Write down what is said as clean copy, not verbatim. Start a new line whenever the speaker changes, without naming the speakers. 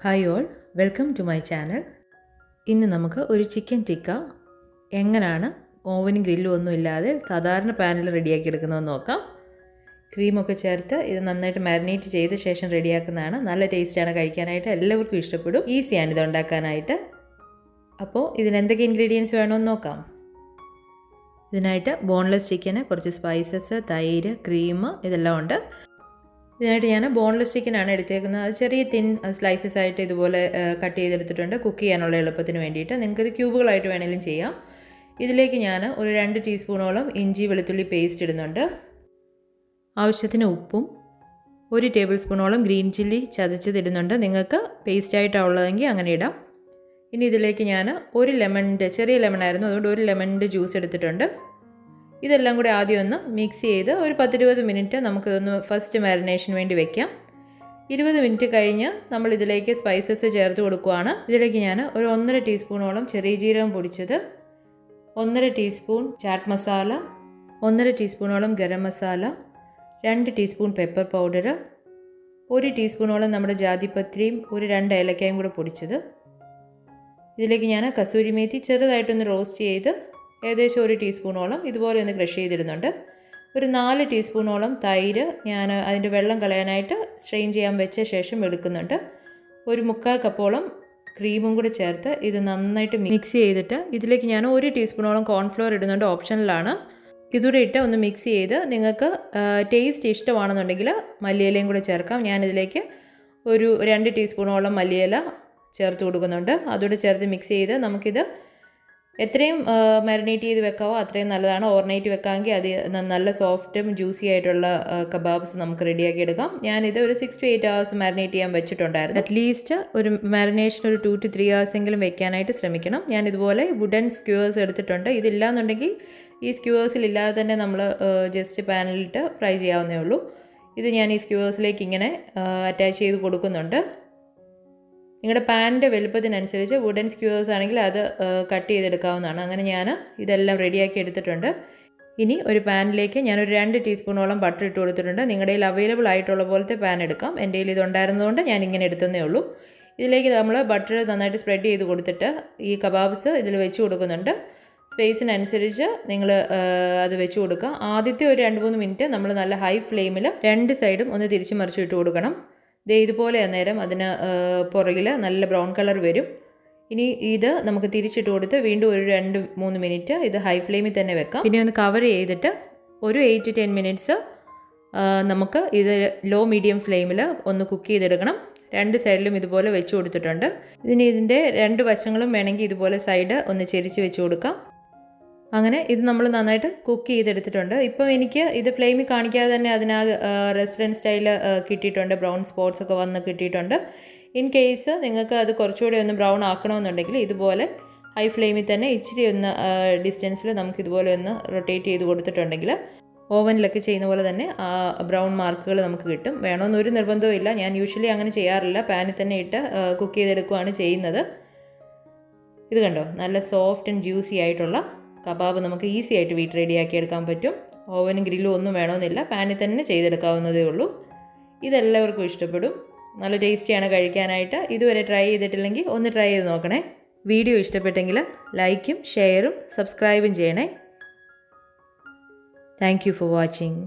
Hi all, welcome to my channel. ഇന്ന് നമുക്ക് ഒരു ചിക്കൻ ടിക്ക എങ്ങനെയാണ് ഓവനും ഗ്രില്ലും ഒന്നും ഇല്ലാതെ സാധാരണ പാനിൽ റെഡിയാക്കി എടുക്കുന്നതെന്ന് നോക്കാം. ക്രീമൊക്കെ ചേർത്ത് ഇത് നന്നായിട്ട് മാരിനേറ്റ് ചെയ്ത ശേഷം റെഡിയാക്കുന്നതാണ്. നല്ല ടേസ്റ്റാണ് കഴിക്കാനായിട്ട്, എല്ലാവർക്കും ഇഷ്ടപ്പെടും. ഈസിയാണ് ഇത് ഉണ്ടാക്കാനായിട്ട്. അപ്പോൾ ഇതിനെന്തൊക്കെ ഇൻഗ്രീഡിയൻസ് വേണമെന്ന് നോക്കാം. ഇതിനായിട്ട് ബോൺലെസ് ചിക്കന്, കുറച്ച് സ്പൈസസ്, തൈര്, ക്രീം ഇതെല്ലാം ഉണ്ട്. ഇതിനായിട്ട് ഞാൻ ബോൺലെസ് ചിക്കനാണ് എടുത്തേക്കുന്നത്. അത് ചെറിയ തിൻ സ്ലൈസസ് ആയിട്ട് ഇതുപോലെ കട്ട് ചെയ്തെടുത്തിട്ടുണ്ട്, കുക്ക് ചെയ്യാനുള്ള എളുപ്പത്തിന് വേണ്ടിയിട്ട്. നിങ്ങൾക്കിത് ക്യൂബുകളായിട്ട് വേണമെങ്കിലും ചെയ്യാം. ഇതിലേക്ക് ഞാൻ ഒരു 2 ടീസ്പൂണോളം ഇഞ്ചി വെളുത്തുള്ളി പേസ്റ്റ് ഇടുന്നുണ്ട്. ആവശ്യത്തിന് ഉപ്പും 1 ടേബിൾ സ്പൂണോളം ഗ്രീൻ ചില്ലി ചതച്ചതിടുന്നുണ്ട്. നിങ്ങൾക്ക് പേസ്റ്റായിട്ടാണ് ഉള്ളതെങ്കിൽ അങ്ങനെ ഇടാം. ഇനി ഇതിലേക്ക് ഞാൻ ഒരു ലെമണിൻ്റെ, ചെറിയ ലെമണായിരുന്നു, അതുകൊണ്ട് ഒരു ലെമണിൻ്റെ ജ്യൂസ് എടുത്തിട്ടുണ്ട്. ഇതെല്ലാം കൂടി ആദ്യം ഒന്ന് മിക്സ് ചെയ്ത് ഒരു 10-20 മിനിറ്റ് നമുക്കിതൊന്ന് ഫസ്റ്റ് മാരിനേഷന് വേണ്ടി വെക്കാം. 20 മിനിറ്റ് കഴിഞ്ഞ് നമ്മൾ ഇതിലേക്ക് സ്പൈസസ് ചേർത്ത് കൊടുക്കുകയാണ്. ഇതിലേക്ക് ഞാൻ ഒരു 1.5 ടീസ്പൂണോളം ചെറിയ ജീരകം പൊടിച്ചത്, 1.5 ടീസ്പൂൺ ചാറ്റ് മസാല, 1.5 ടീസ്പൂണോളം garam masala, 2 teaspoon pepper powder, 1 ടീസ്പൂണോളം നമ്മുടെ ജാതിപത്രിയും 2 ഏലക്കായും കൂടെ പൊടിച്ചത്. ഇതിലേക്ക് ഞാൻ കസൂരി മേത്തി ചെറുതായിട്ടൊന്ന് റോസ്റ്റ് ചെയ്ത് ഏകദേശം 1 ടീസ്പൂണോളം ഇതുപോലെ ഒന്ന് ക്രഷ് ചെയ്തിടുന്നുണ്ട്. ഒരു 4 ടീസ്പൂണോളം തൈര് ഞാൻ അതിൻ്റെ വെള്ളം കളയാനായിട്ട് സ്ട്രെയിൻ ചെയ്യാൻ വെച്ച ശേഷം എടുക്കുന്നുണ്ട്. ഒരു 3/4 കപ്പോളം ക്രീമും കൂടി ചേർത്ത് ഇത് നന്നായിട്ട് മിക്സ് ചെയ്തിട്ട് ഇതിലേക്ക് ഞാൻ 1 ടീസ്പൂണോളം കോൺഫ്ലോർ ഇടുന്നുണ്ട്, ഓപ്ഷണലാണ്. ഇതുകൂടെ ഇട്ട് ഒന്ന് മിക്സ് ചെയ്ത് നിങ്ങൾക്ക് ടേസ്റ്റ് ഇഷ്ടമാണെന്നുണ്ടെങ്കിൽ മല്ലിയിലയും കൂടെ ചേർക്കാം. ഞാനിതിലേക്ക് ഒരു 2 ടീസ്പൂണോളം മല്ലിയില ചേർത്ത് കൊടുക്കുന്നുണ്ട്. അതുകൂടെ ചേർത്ത് മിക്സ് ചെയ്ത് നമുക്കിത് എത്രയും മാരിനേറ്റ് ചെയ്ത് വെക്കാവോ അത്രയും നല്ലതാണ്. ഓവർനൈറ്റ് വെക്കാമെങ്കിൽ അത് നല്ല സോഫ്റ്റും ജ്യൂസി ആയിട്ടുള്ള കബാബ്സ് നമുക്ക് റെഡിയാക്കി എടുക്കാം. ഞാനിത് ഒരു 6 to 8 hours മാരിനേറ്റ് ചെയ്യാൻ വെച്ചിട്ടുണ്ടായിരുന്നു. അറ്റ്ലീസ്റ്റ് ഒരു മാരിനേഷൻ ഒരു 2 to 3 hours എങ്കിലും വെക്കാനായിട്ട് ശ്രമിക്കണം. ഞാനിതുപോലെ വുഡൻ സ്ക്യൂവേഴ്സ് എടുത്തിട്ടുണ്ട്. ഇതില്ലാന്നുണ്ടെങ്കിൽ ഈ സ്ക്യൂവേഴ്സിലില്ലാതെ തന്നെ നമ്മൾ ജസ്റ്റ് പാനിലിട്ട് ഫ്രൈ ചെയ്യാവുന്നേ ഉള്ളൂ. ഇത് ഞാൻ ഈ സ്ക്യൂവേഴ്സിലേക്ക് ഇങ്ങനെ അറ്റാച്ച് ചെയ്ത് കൊടുക്കുന്നുണ്ട്. നിങ്ങളുടെ പാനിൻ്റെ വലുപ്പത്തിനനുസരിച്ച് വുഡൻ സ്ക്യൂവേഴ്സ് ആണെങ്കിൽ അത് കട്ട് ചെയ്തെടുക്കാവുന്നതാണ്. അങ്ങനെ ഞാൻ ഇതെല്ലാം റെഡിയാക്കി എടുത്തിട്ടുണ്ട്. ഇനി ഒരു പാനിലേക്ക് ഞാനൊരു 2 ടീസ്പൂണോളം ബട്ടർ ഇട്ട് കൊടുത്തിട്ടുണ്ട്. നിങ്ങളുടെ കയ്യിൽ അവൈലബിൾ ആയിട്ടുള്ള പോലത്തെ പാൻ എടുക്കാം. എൻ്റെ കയ്യിൽ ഇതുണ്ടായിരുന്നതുകൊണ്ട് ഞാൻ ഇങ്ങനെ എടുത്തതേ ഉള്ളൂ. ഇതിലേക്ക് നമ്മൾ ബട്ടർ നന്നായിട്ട് സ്പ്രെഡ് ചെയ്ത് കൊടുത്തിട്ട് ഈ കബാബ്സ് ഇതിൽ വെച്ച് കൊടുക്കുന്നുണ്ട്. സ്പേസിനനുസരിച്ച് നിങ്ങൾ അത് വെച്ച് കൊടുക്കുക. ആദ്യത്തെ ഒരു 2-3 മിനിറ്റ് നമ്മൾ നല്ല ഹൈ ഫ്ലെയിമിൽ 2 സൈഡും ഒന്ന് തിരിച്ച് മറിച്ച് ഇട്ട് കൊടുക്കണം. ഇതുപോലെ അന്നേരം അതിന് പുറകിൽ നല്ല ബ്രൗൺ കളർ വരും. ഇനി ഇത് നമുക്ക് തിരിച്ചിട്ട് കൊടുത്ത് വീണ്ടും ഒരു 2-3 മിനിറ്റ് ഇത് ഹൈ ഫ്ലെയിമിൽ തന്നെ വെക്കാം. പിന്നെ ഒന്ന് കവർ ചെയ്തിട്ട് ഒരു 8 to 10 മിനിറ്റ്സ് നമുക്ക് ഇത് ലോ മീഡിയം ഫ്ലെയിമിൽ ഒന്ന് കുക്ക് ചെയ്തെടുക്കണം. 2 സൈഡിലും ഇതുപോലെ വെച്ച് കൊടുത്തിട്ടുണ്ട്. ഇതിൻ്റെ 2 വശങ്ങളും വേണമെങ്കിൽ ഇതുപോലെ സൈഡ് ഒന്ന് ചെരിച്ച് വെച്ച് കൊടുക്കാം. അങ്ങനെ ഇത് നമ്മൾ നന്നായിട്ട് കുക്ക് ചെയ്തെടുത്തിട്ടുണ്ട്. ഇപ്പോൾ എനിക്ക് ഇത് ഫ്ലെയിമിൽ കാണിക്കാതെ തന്നെ അതിന് റെസ്റ്റോറൻറ്റ് സ്റ്റൈൽ കിട്ടിയിട്ടുണ്ട്, ബ്രൗൺ സ്പോട്ട്സ് ഒക്കെ വന്ന് കിട്ടിയിട്ടുണ്ട്. ഇൻ കേസ് നിങ്ങൾക്ക് അത് കുറച്ചുകൂടി ഒന്ന് ബ്രൗൺ ആക്കണമെന്നുണ്ടെങ്കിൽ ഇതുപോലെ ഹൈ ഫ്ലെയിമിൽ തന്നെ ഇച്ചിരി ഒന്ന് ഡിസ്റ്റൻസിൽ നമുക്ക് ഇതുപോലെ ഒന്ന് റൊട്ടേറ്റ് ചെയ്ത് കൊടുത്തിട്ടുണ്ടെങ്കിൽ ഓവനിലൊക്കെ ചെയ്യുന്ന പോലെ തന്നെ ആ ബ്രൗൺ മാർക്കുകൾ നമുക്ക് കിട്ടും. വേണമെന്നൊരു നിർബന്ധവും ഇല്ല. ഞാൻ യൂഷ്വലി അങ്ങനെ ചെയ്യാറില്ല, പാനിൽ തന്നെ ഇട്ട് കുക്ക് ചെയ്തെടുക്കുകയാണ് ചെയ്യുന്നത്. ഇത് കണ്ടോ, നല്ല സോഫ്റ്റ് ആൻഡ് ജ്യൂസി ആയിട്ടുള്ള കബാബ് നമുക്ക് ഈസി ആയിട്ട് വീട്ടിൽ റെഡിയാക്കി എടുക്കാൻ പറ്റും. ഓവനും ഗ്രില്ലും ഒന്നും വേണമെന്നില്ല, പാനിൽ തന്നെ ചെയ്തെടുക്കാവുന്നതേ ഉള്ളൂ. ഇതെല്ലാവർക്കും ഇഷ്ടപ്പെടും. നല്ല ടേസ്റ്റിയാണ് കഴിക്കാനായിട്ട്. ഇതുവരെ ട്രൈ ചെയ്തിട്ടില്ലെങ്കിൽ ഒന്ന് ട്രൈ ചെയ്ത് നോക്കണേ. വീഡിയോ ഇഷ്ടപ്പെട്ടെങ്കിൽ ലൈക്കും ഷെയറും സബ്സ്ക്രൈബും ചെയ്യണേ. Thank you for watching.